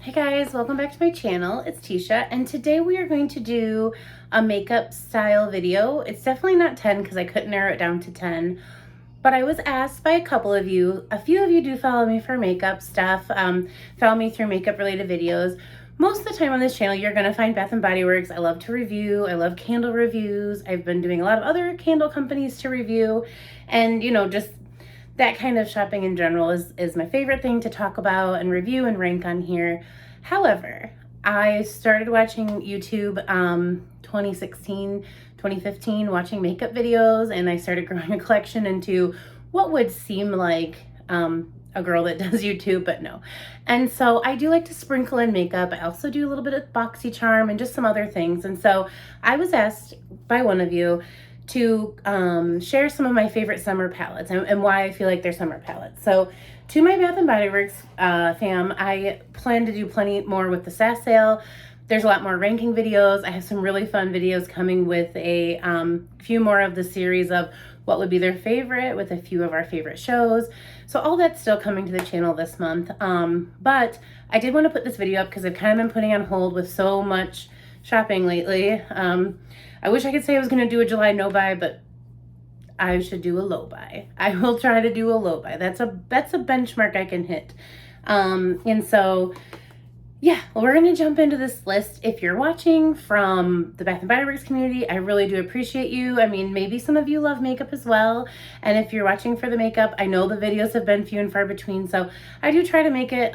Hey guys, welcome back to my channel. It's Teesha, and today we are going to do a makeup style video. It's definitely not 10 because I couldn't narrow it down to 10, but I was asked by a couple of you. A few of you do follow me for makeup stuff, follow me through makeup related videos. Most of the time on this channel, you're gonna find Bath & Body Works. I love to review, I love candle reviews. I've been doing a lot of other candle companies to review, and just that kind of shopping in general is my favorite thing to talk about and review and rank on here. However, I started watching YouTube 2016, 2015, watching makeup videos, and I started growing a collection into what would seem like a girl that does YouTube, but no. And so I do like to sprinkle in makeup. I also do a little bit of BoxyCharm and just some other things. And so I was asked by one of you to share some of my favorite summer palettes and why I feel like they're summer palettes. So to my Bath & Body Works fam, I plan to do plenty more with the SAS sale. There's a lot more ranking videos. I have some really fun videos coming with a few more of the series of what would be their favorite with a few of our favorite shows. So all that's still coming to the channel this month. But I did want to put this video up because I've kind of been putting on hold with so much shopping lately. I wish I could say I was going to do a July no buy, but I should do a low buy. I will try to do a low buy. That's a benchmark I can hit. And so, yeah, we're going to jump into this list. If you're watching from the Bath & Body Works community, I really do appreciate you. I mean, maybe some of you love makeup as well. And if you're watching for the makeup, I know the videos have been few and far between. So I do try to make it,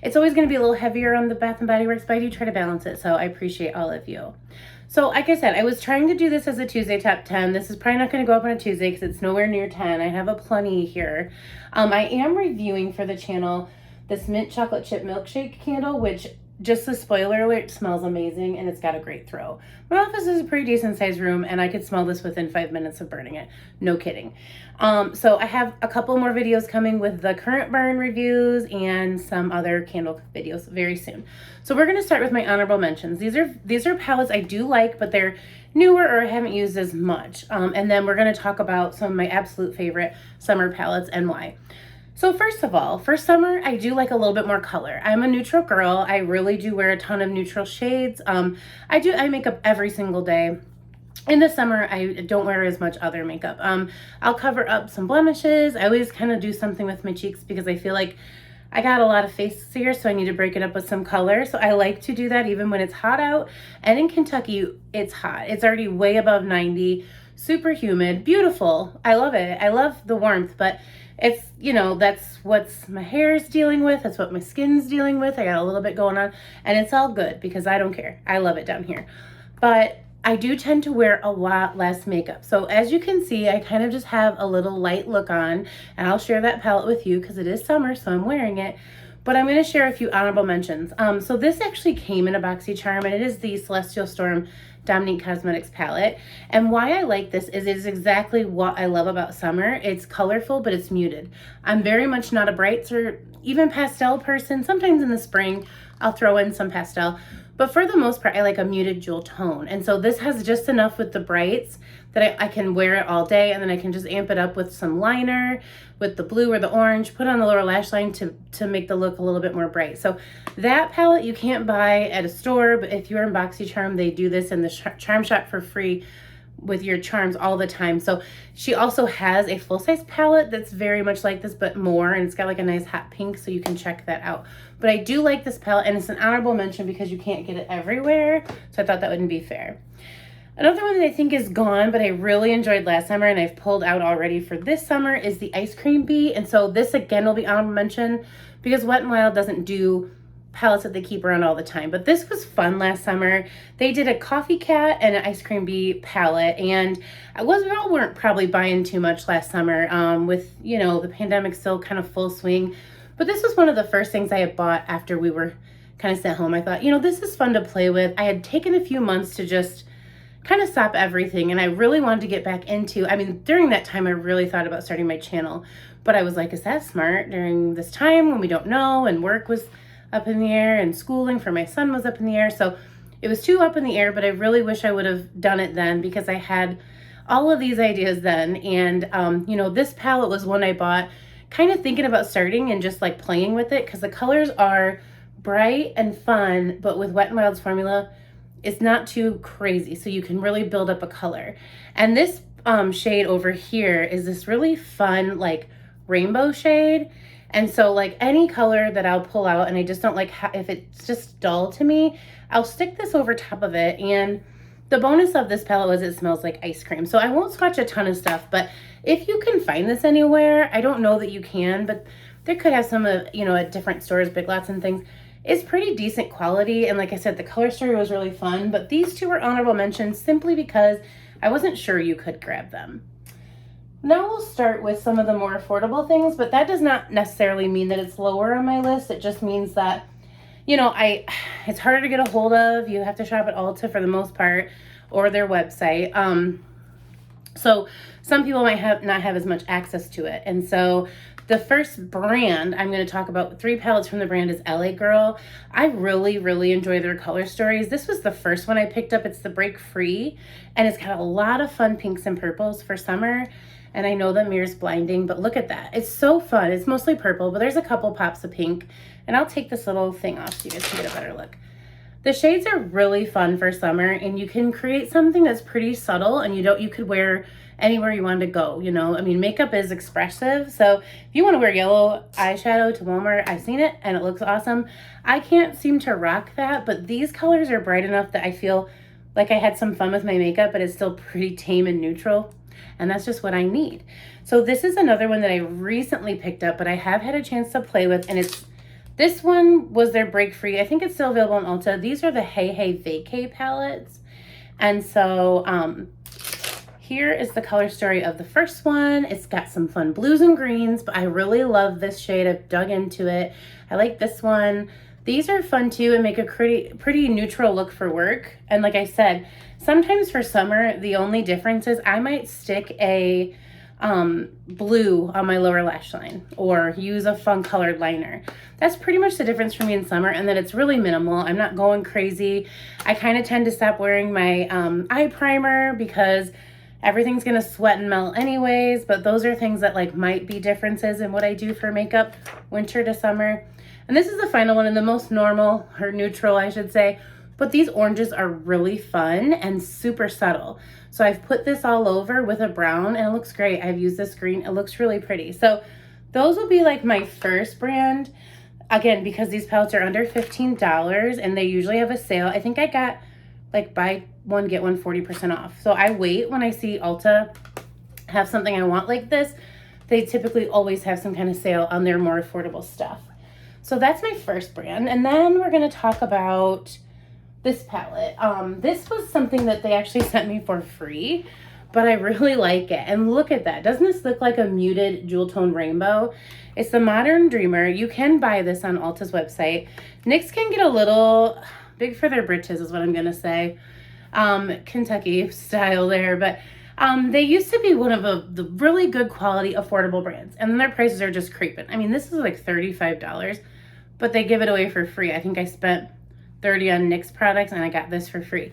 it's always going to be a little heavier on the Bath & Body Works, but I do try to balance it. So I appreciate all of you. So like I said, I was trying to do this as a Tuesday top 10. This is probably not going to go up on a Tuesday because it's nowhere near 10. I have a plenty here. I am reviewing for the channel this mint chocolate chip milkshake candle, which, just a spoiler alert, smells amazing and it's got a great throw. My office is a pretty decent sized room and I could smell this within 5 minutes of burning it. No kidding. So I have a couple more videos coming with the current burn reviews and some other candle videos very soon. So we're going to start with my honorable mentions. These are palettes I do like, but they're newer or I haven't used as much. And then we're going to talk about some of my absolute favorite summer palettes and why. So first of all, for summer, I do like a little bit more color. I'm a neutral girl. I really do wear a ton of neutral shades. I make up every single day. In the summer, I don't wear as much other makeup. I'll cover up some blemishes. I always kind of do something with my cheeks because I feel like I got a lot of face here, so I need to break it up with some color. So I like to do that even when it's hot out. And in Kentucky, it's hot. It's already way above 90, super humid, beautiful. I love it. I love the warmth, but it's, that's what my hair is dealing with. That's what my skin's dealing with. I got a little bit going on and it's all good because I don't care. I love it down here. But I do tend to wear a lot less makeup. So as you can see, I kind of just have a little light look on, and I'll share that palette with you because it is summer, so I'm wearing it. But I'm going to share a few honorable mentions. So this actually came in a BoxyCharm, and it is the Celestial Storm Dominique Cosmetics palette. And why I like this is it's exactly what I love about summer. It's colorful, but it's muted. I'm very much not a brights or even pastel person. Sometimes in the spring, I'll throw in some pastel. But for the most part, I like a muted jewel tone. And so this has just enough with the brights that I can wear it all day, and then I can just amp it up with some liner, with the blue or the orange, put on the lower lash line to make the look a little bit more bright. So that palette you can't buy at a store, but if you're in BoxyCharm, they do this in the charm shop for free with your charms all the time. So she also has a full-size palette that's very much like this, but more, and it's got like a nice hot pink, so you can check that out. But I do like this palette, and it's an honorable mention because you can't get it everywhere, so I thought that wouldn't be fair. Another one that I think is gone, but I really enjoyed last summer and I've pulled out already for this summer is the Ice Cream Bee. And so this again will be honorable mention because Wet n Wild doesn't do palettes that they keep around all the time. But this was fun last summer. They did a Coffee Cat and an Ice Cream Bee palette, and we all weren't probably buying too much last summer with, the pandemic still kind of full swing. But this was one of the first things I had bought after we were kind of sent home. I thought, this is fun to play with. I had taken a few months to just kind of stop everything, and I really wanted to get back into, during that time I really thought about starting my channel, but I was like, is that smart during this time when we don't know, and work was up in the air and schooling for my son was up in the air. So it was too up in the air, but I really wish I would have done it then because I had all of these ideas then. And this palette was one I bought kind of thinking about starting and just like playing with it because the colors are bright and fun, but with Wet n Wild's formula, it's not too crazy, so you can really build up a color. And this shade over here is this really fun, like, rainbow shade. And so, like, any color that I'll pull out, and I just don't like if it's just dull to me, I'll stick this over top of it. And the bonus of this palette was it smells like ice cream. So I won't swatch a ton of stuff, but if you can find this anywhere, I don't know that you can, but there could have some of, you know, at different stores, Big Lots and things. It's pretty decent quality. And like I said, the color story was really fun, but these two were honorable mentions simply because I wasn't sure you could grab them. Now we'll start with some of the more affordable things, but that does not necessarily mean that it's lower on my list. It just means that, you know, it's harder to get a hold of. You have to shop at Ulta for the most part, or their website. So some people might not have as much access to it. And so the first brand I'm going to talk about, 3 palettes from the brand, is LA Girl. I really, really enjoy their color stories. This was the first one I picked up. It's the Break Free, and it's got a lot of fun pinks and purples for summer. And I know the mirror's blinding, but look at that. It's so fun. It's mostly purple, but there's a couple pops of pink. And I'll take this little thing off so you guys can get a better look. The shades are really fun for summer, and you can create something that's pretty subtle, and you could wear anywhere you want to go, you know. I mean, makeup is expressive, so if you want to wear yellow eyeshadow to Walmart, I've seen it and it looks awesome. I can't seem to rock that, but these colors are bright enough that I feel like I had some fun with my makeup, but it's still pretty tame and neutral, and that's just what I need. So this is another one that I recently picked up, but I have had a chance to play with, and this one was their Break Free. I think it's still available on Ulta. These are the Hey Hey Vacay palettes. And so here is the color story of the first one. It's got some fun blues and greens, but I really love this shade. I've dug into it. I like this one. These are fun too and make a pretty neutral look for work. And like I said, sometimes for summer, the only difference is I might stick a blue on my lower lash line or use a fun colored liner. That's pretty much the difference for me in summer, and then it's really minimal. I'm not going crazy. I kind of tend to stop wearing my eye primer because everything's gonna sweat and melt anyways, but those are things that like might be differences in what I do for makeup winter to summer. And this is the final one and the most normal, or neutral I should say, but these oranges are really fun and super subtle. So I've put this all over with a brown and it looks great. I've used this green, it looks really pretty. So those will be like my first brand. Again, because these palettes are under $15 and they usually have a sale. I think I got like buy one, get one 40% off. So I wait when I see Ulta have something I want like this. They typically always have some kind of sale on their more affordable stuff. So that's my first brand. And then we're gonna talk about this palette. This was something that they actually sent me for free, but I really like it. And look at that. Doesn't this look like a muted jewel tone rainbow? It's the Modern Dreamer. You can buy this on Ulta's website. NYX can get a little big for their britches is what I'm gonna say. Kentucky style there, but they used to be one of the really good quality affordable brands, and then their prices are just creeping. I mean, this is like $35, but they give it away for free. I think I spent $30 on NYX products and I got this for free.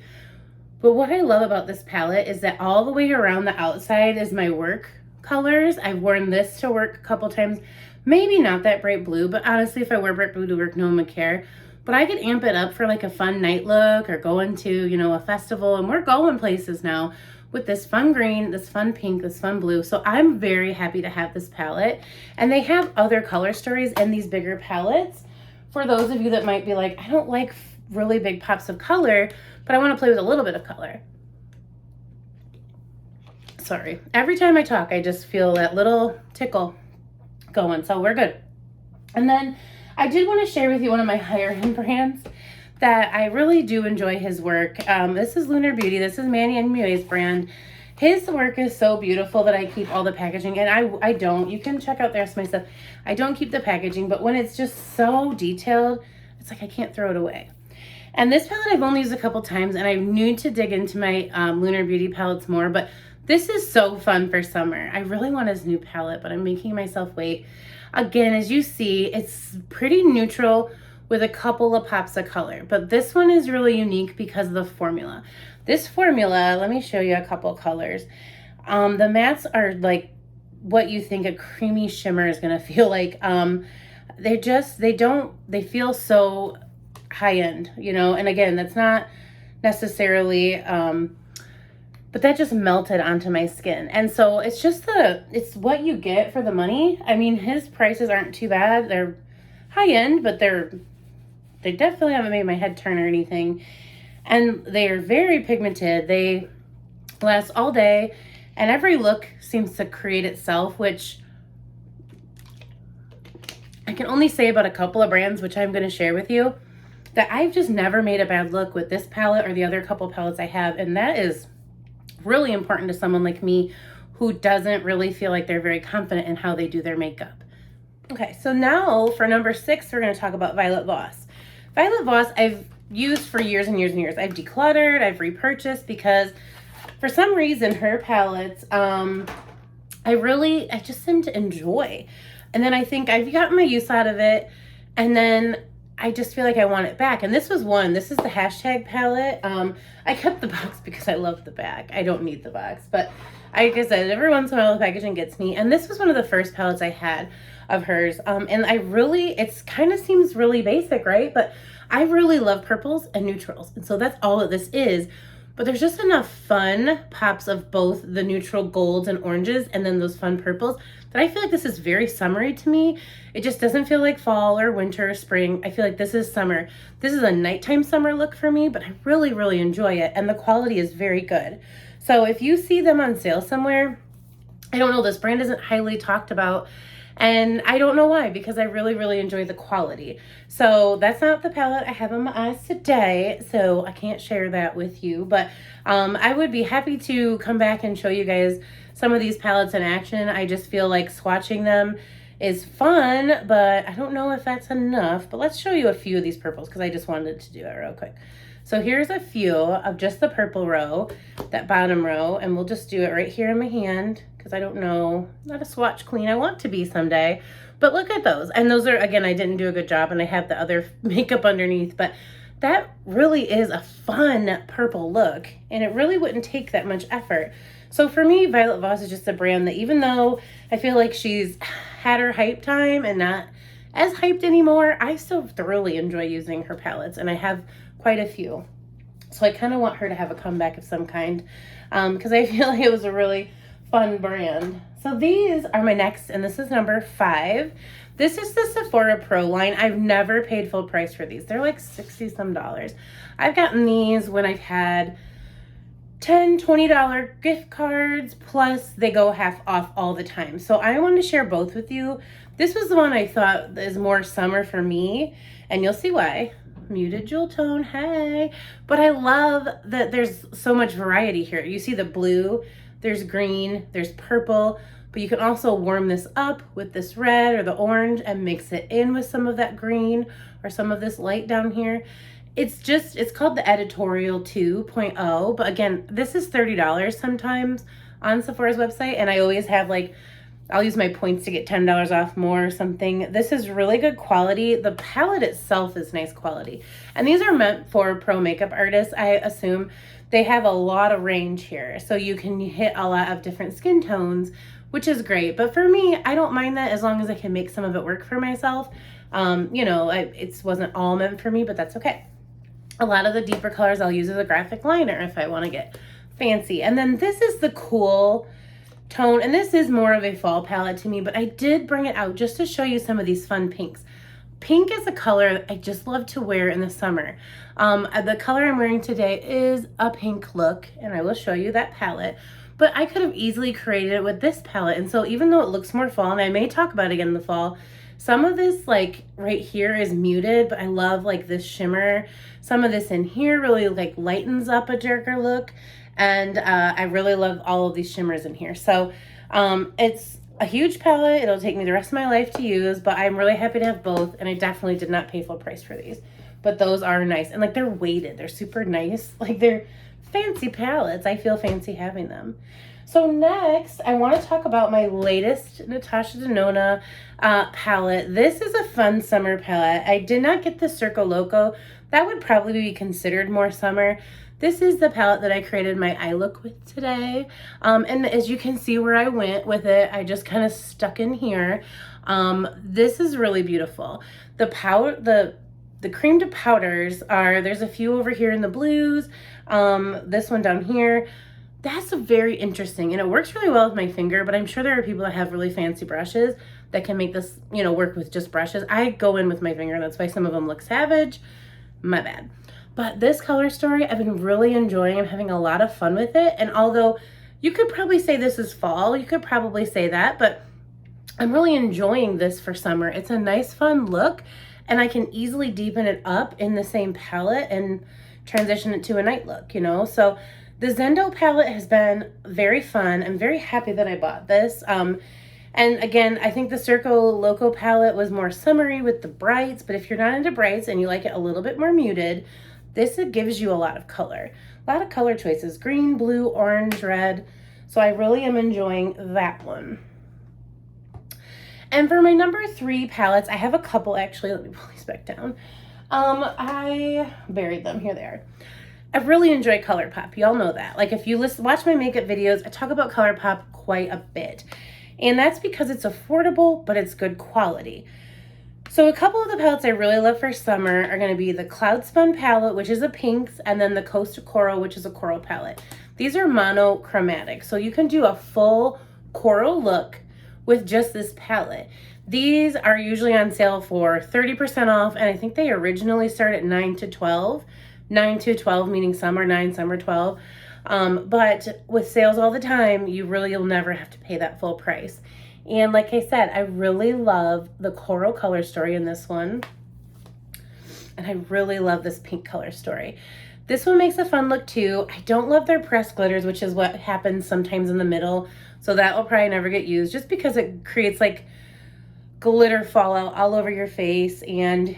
But what I love about this palette is that all the way around the outside is my work colors. I've worn this to work a couple times. Maybe not that bright blue, but honestly, if I wear bright blue to work, no one would care. But I could amp it up for like a fun night look or going to, you know, a festival. And we're going places now with this fun green, this fun pink, this fun blue. So I'm very happy to have this palette. And they have other color stories in these bigger palettes. For those of you that might be like, I don't like really big pops of color, but I want to play with a little bit of color. Sorry. Every time I talk, I just feel that little tickle going. So we're good. And then I did want to share with you one of my higher end brands that I really do enjoy his work. This is Lunar Beauty. This is Manny and Mue's brand. His work is so beautiful that I keep all the packaging, and I don't. You can check out the rest of my stuff. I don't keep the packaging, but when it's just so detailed, it's like I can't throw it away. And this palette I've only used a couple times, and I need to dig into my Lunar Beauty palettes more, but this is so fun for summer. I really want his new palette, but I'm making myself wait. Again, as you see, it's pretty neutral with a couple of pops of color, but this one is really unique because of the formula. This formula, let me show you a couple colors. The mattes are like what you think a creamy shimmer is gonna feel like. they feel so high-end, you know. And again, that's not necessarily, but that just melted onto my skin. And so it's just it's what you get for the money. I mean, his prices aren't too bad. They're high-end, but they definitely haven't made my head turn or anything. And they are very pigmented. They last all day, and every look seems to create itself, which I can only say about a couple of brands, which I'm going to share with you, that I've just never made a bad look with this palette or the other couple palettes I have. And that is really important to someone like me who doesn't really feel like they're very confident in how they do their makeup. Okay, so now for number 6, we're going to talk about Violet Voss. Violet Voss I've used for years and years and years. I've decluttered, I've repurchased, because for some reason her palettes, I just seem to enjoy. And then I think I've gotten my use out of it, and then I just feel like I want it back. And this is the hashtag palette. I kept the box because I love the bag. I don't need the box, but like I said, every once in a while the packaging gets me. And this was one of the first palettes I had of hers. And it's kind of seems really basic, right? But I really love purples and neutrals. And so that's all that this is. But there's just enough fun pops of both the neutral golds and oranges and then those fun purples that I feel like this is very summery to me. It just doesn't feel like fall or winter or spring. I feel like this is summer. This is a nighttime summer look for me, but I really, really enjoy it. And the quality is very good. So if you see them on sale somewhere, I don't know, this brand isn't highly talked about. And I don't know why, because I really, really enjoy the quality. So that's not the palette I have on my eyes today, so I can't share that with you. But I would be happy to come back and show you guys some of these palettes in action. I just feel like swatching them is fun, but I don't know if that's enough. But let's show you a few of these purples, because I just wanted to do it real quick. So here's a few of just the purple row, that bottom row, and we'll just do it right here in my hand, because I don't know, not a swatch queen. I want to be someday, but look at those. And those are, again, I didn't do a good job, and I have the other makeup underneath, but that really is a fun purple look, and it really wouldn't take that much effort. So for me, Violet Voss is just a brand that, even though I feel like she's had her hype time and not as hyped anymore, I still thoroughly enjoy using her palettes, and I have quite a few. So I kind of want her to have a comeback of some kind, because I feel like it was a really fun brand. So these are my next, and this is number 5. This is the Sephora Pro line. I've never paid full price for these. They're like $60 some. I've gotten these when I've had $10, $20 gift cards, plus they go half off all the time. So I wanted to share both with you. This was the one I thought is more summer for me, and you'll see why. Muted jewel tone, hey. But I love that there's so much variety here. You see the blue, there's green, there's purple, but you can also warm this up with this red or the orange and mix it in with some of that green or some of this light down here. It's called the Editorial 2.0, but again, this is $30 sometimes on Sephora's website, and I always have, like, I'll use my points to get $10 off more or something. This is really good quality. The palette itself is nice quality. And these are meant for pro makeup artists, I assume. They have a lot of range here, so you can hit a lot of different skin tones, which is great. But for me, I don't mind that as long as I can make some of it work for myself. You know, it wasn't all meant for me, but that's okay. A lot of the deeper colors I'll use as a graphic liner if I want to get fancy. And then this is the cool tone, and this is more of a fall palette to me, but I did bring it out just to show you some of these fun pinks. Pink is a color I just love to wear in the summer. The color I'm wearing today is a pink look, and I will show you that palette, but I could have easily created it with this palette. And so even though it looks more fall, and I may talk about it again in the fall, some of this, like right here, is muted, but I love like this shimmer. Some of this in here really like lightens up a darker look. And I really love all of these shimmers in here. So it's a huge palette. It'll take me the rest of my life to use, but I'm really happy to have both. And I definitely did not pay full price for these. But those are nice. And like, they're weighted. They're super nice. Like, they're fancy palettes. I feel fancy having them. So next, I want to talk about my latest Natasha Denona palette. This is a fun summer palette. I did not get the Circo Loco. That would probably be considered more summer. This is the palette that I created my eye look with today. And as you can see where I went with it, I just kind of stuck in here. This is really beautiful. The cream to powders there's a few over here in the blues. This one down here. That's very interesting, and it works really well with my finger, but I'm sure there are people that have really fancy brushes that can make this, you know, work with just brushes. I go in with my finger, and that's why some of them look savage. My bad. But this color story, I've been really enjoying. I'm having a lot of fun with it, and although you could probably say this is fall, you could probably say that, but I'm really enjoying this for summer. It's a nice, fun look, and I can easily deepen it up in the same palette and transition it to a night look, you know? So the Zendo palette has been very fun. I'm very happy that I bought this. And again, I think the Circo Loco palette was more summery with the brights, but if you're not into brights and you like it a little bit more muted, this gives you a lot of color. A lot of color choices, green, blue, orange, red. So I really am enjoying that one. And for my number 3 palettes, I have a couple actually. Let me pull these back down. I buried them. Here they are. I really enjoy Colourpop. Y'all know that. Like if you watch my makeup videos, I talk about Colourpop quite a bit. And that's because it's affordable, but it's good quality. So a couple of the palettes I really love for summer are going to be the Cloud Spun palette, which is a pinks, and then the Coast to Coral, which is a coral palette. These are monochromatic, so you can do a full coral look with just this palette. These are usually on sale for 30% off, and I think they originally start at 9 to 12. 9 to 12 meaning summer 9, summer 12. But with sales all the time, you'll never have to pay that full price. And like I said, I really love the coral color story in this one. And I really love this pink color story. This one makes a fun look too. I don't love their pressed glitters, which is what happens sometimes in the middle. So that will probably never get used just because it creates like glitter fallout all over your face and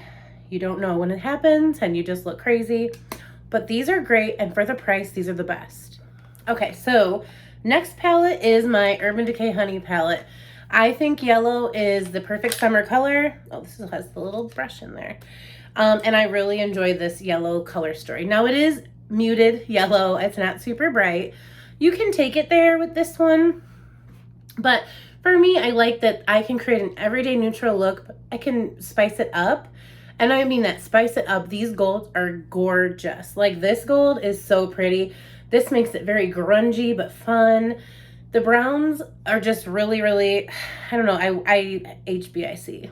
you don't know when it happens and you just look crazy. But these are great, and for the price, these are the best. Okay, so next palette is my Urban Decay Honey palette. I think yellow is the perfect summer color. Oh, this has the little brush in there. And I really enjoy this yellow color story. Now it is muted yellow. It's not super bright. You can take it there with this one. But for me, I like that I can create an everyday neutral look. But I can spice it up. And I mean that, spice it up. These golds are gorgeous. Like this gold is so pretty. This makes it very grungy but fun. The browns are just really, really, I don't know, I HBIC.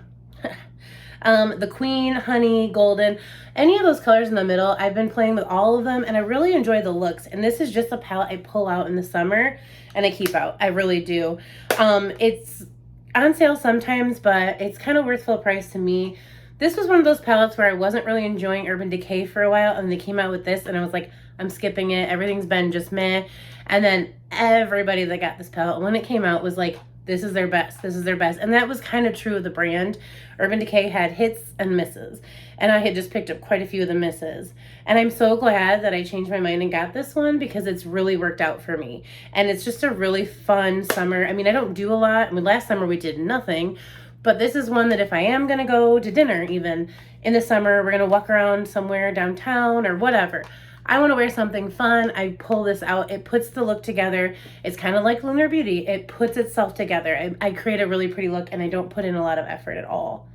The Queen, Honey, Golden, any of those colors in the middle, I've been playing with all of them and I really enjoy the looks. And this is just a palette I pull out in the summer and I keep out. I really do. It's on sale sometimes, but it's kind of worth full price to me. This was one of those palettes where I wasn't really enjoying Urban Decay for a while, and they came out with this, and I was like, I'm skipping it. Everything's been just meh. And then everybody that got this palette, when it came out, was like, this is their best. This is their best. And that was kind of true of the brand. Urban Decay had hits and misses, and I had just picked up quite a few of the misses. And I'm so glad that I changed my mind and got this one because it's really worked out for me. And it's just a really fun summer. I mean, I don't do a lot. I mean, last summer we did nothing. But this is one that if I am going to go to dinner even in the summer, we're going to walk around somewhere downtown or whatever. I want to wear something fun. I pull this out. It puts the look together. It's kind of like Lunar Beauty. It puts itself together. I create a really pretty look and I don't put in a lot of effort at all.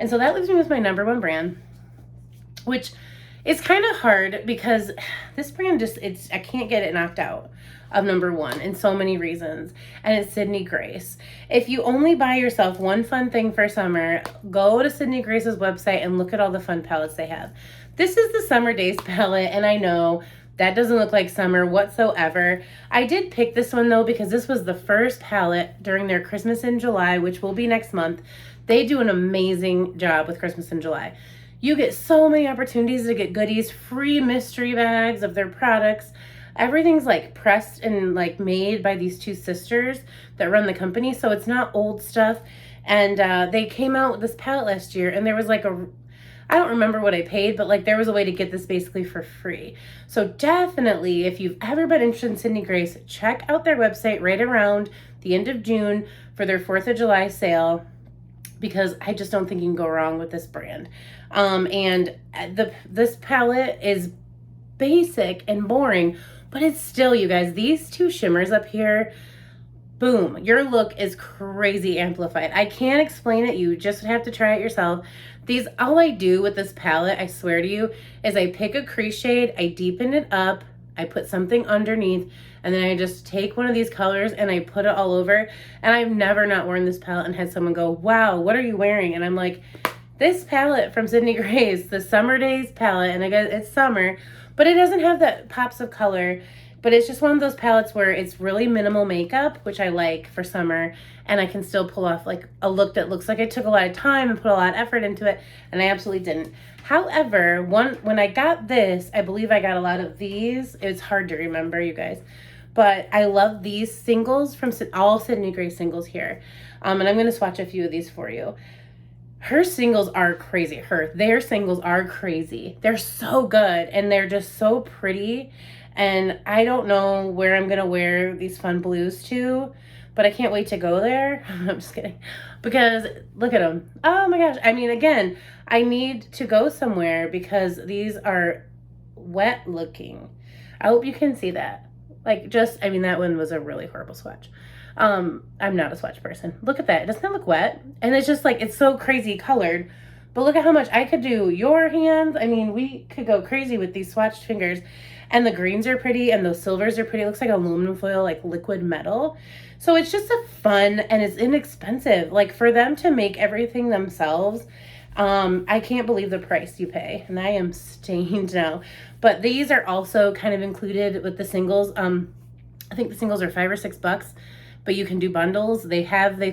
And so that leaves me with my number 1 brand, which is kind of hard because this brand I can't get it knocked out of number 1 in so many reasons, and it's Sydney Grace. If you only buy yourself one fun thing for summer, go to Sydney Grace's website and look at all the fun palettes they have. This is the Summer Days palette, and I know that doesn't look like summer whatsoever. I did pick this one though because this was the first palette during their Christmas in July, which will be next month. They do an amazing job with Christmas in July. You get so many opportunities to get goodies, free mystery bags of their products. Everything's like pressed and like made by these 2 sisters that run the company. So it's not old stuff. And they came out with this palette last year and there was like I don't remember what I paid, but like there was a way to get this basically for free. So definitely, if you've ever been interested in Sydney Grace, check out their website right around the end of June for their 4th of July sale, because I just don't think you can go wrong with this brand. This palette is basic and boring, but it's still, you guys, these 2 shimmers up here, boom, your look is crazy amplified. I can't explain it. You just have to try it yourself. All I do with this palette, I swear to you, is I pick a crease shade, I deepen it up, I put something underneath, and then I just take one of these colors and I put it all over. And I've never not worn this palette and had someone go, wow, what are you wearing? And I'm like, this palette from Sydney Grace, the Summer Days palette, and I guess it's summer, but it doesn't have that pops of color. But it's just one of those palettes where it's really minimal makeup, which I like for summer, and I can still pull off like a look that looks like I took a lot of time and put a lot of effort into it, and I absolutely didn't. However, when I got this, I believe I got a lot of these. It's hard to remember, you guys. But I love these singles from all Sydney Grace singles here. And I'm going to swatch a few of these for you. Her singles are crazy. Their singles are crazy. They're so good, and they're just so pretty. And I don't know where I'm going to wear these fun blues to, but I can't wait to go there. I'm just kidding. Because look at them. Oh my gosh. I mean, again, I need to go somewhere because these are wet looking. I hope you can see that. Like I mean, that one was a really horrible swatch. I'm not a swatch person. Look at that. Doesn't it look wet? And it's just like, it's so crazy colored. But look at how much I could do your hands. I mean, we could go crazy with these swatched fingers. And the greens are pretty and those silvers are pretty. It looks like aluminum foil, like liquid metal. So it's just a fun and it's inexpensive. Like for them to make everything themselves, I can't believe the price you pay. And I am stained now. But these are also kind of included with the singles. I think the singles are $5 or $6, but you can do bundles. They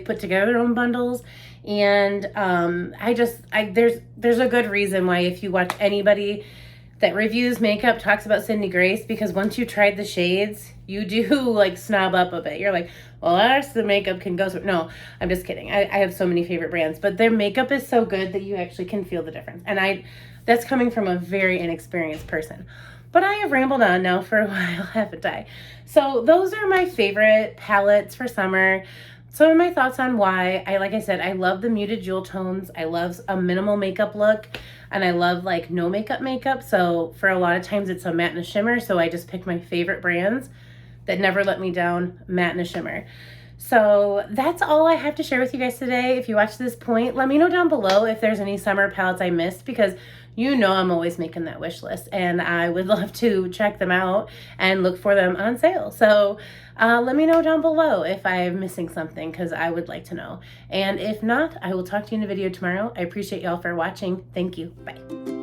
put together their own bundles. And there's a good reason why if you watch anybody that reviews makeup talks about Sydney Grace, because once you tried the shades, you do like snob up a bit. You're like, well, that's the makeup can go. No, I'm just kidding. I have so many favorite brands, but their makeup is so good that you actually can feel the difference. And that's coming from a very inexperienced person. But I have rambled on now for a while, haven't I? So those are my favorite palettes for summer. Some of my thoughts on why. Like I said, I love the muted jewel tones. I love a minimal makeup look. And I love like no makeup. So for a lot of times it's a matte and a shimmer. So I just pick my favorite brands that never let me down, matte and a shimmer. So that's all I have to share with you guys today. If you watch this point, let me know down below if there's any summer palettes I missed, because you know I'm always making that wish list and I would love to check them out and look for them on sale. So let me know down below if I'm missing something, because I would like to know. And if not, I will talk to you in a video tomorrow. I appreciate y'all for watching. Thank you. Bye.